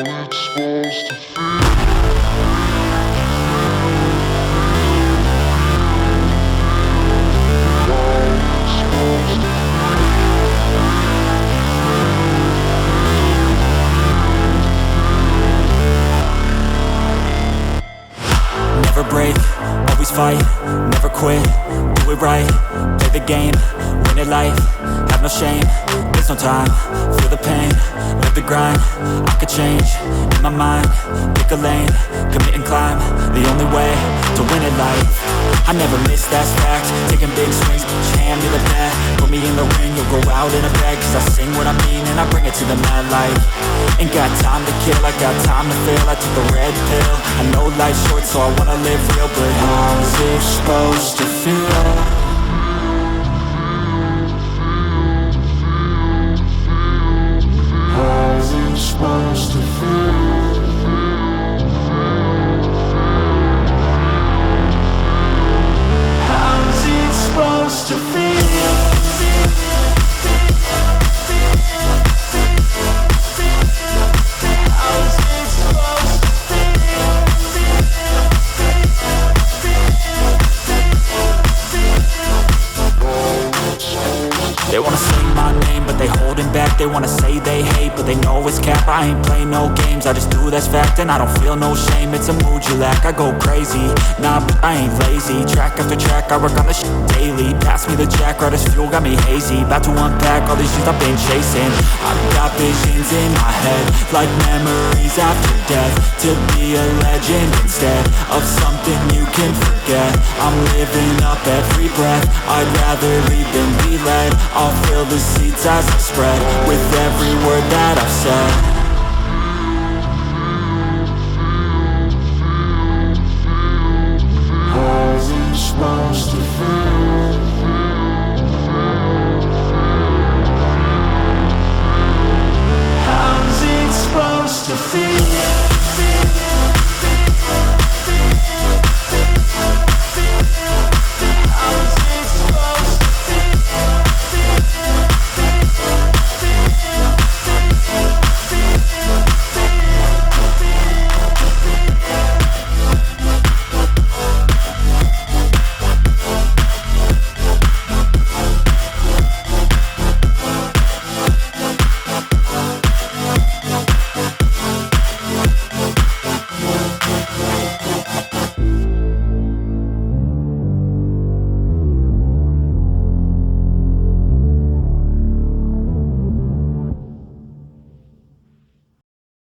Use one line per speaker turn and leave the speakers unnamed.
Never break, always fight, never quit, do it right, play the game, win it life, have no shame, there's no time, feel the pain, live the grind, I could change, in my mind, pick a lane, commit and climb, the only way to win it life. I never miss, that's fact, taking big swings, put your hand to the bat, put me in the ring, you'll go out in a bag, cause I sing what I mean and I bring it to the mad light. Ain't got time to kill, I got time to feel, I took the red pill, I know life's short so I wanna live real, but how's it supposed to feel? How's it supposed to feel? How's it supposed to feel? They wanna say my name, but they holding back. They wanna say they hate, but they know it's cap. I ain't play no games, I just do that's fact. And I don't feel no shame, it's a mood you lack. I go crazy, nah, but I ain't lazy. Track after track, I work on this shit daily. Pass me the jack, right as fuel, got me hazy. About to unpack all these shit I've been chasing. I've got visions in my head, like memories after death. To be a legend instead of something you can forget. I'm living up every breath, I'd rather lead than be led. I'll fill the seats as I spread with every word that I've said.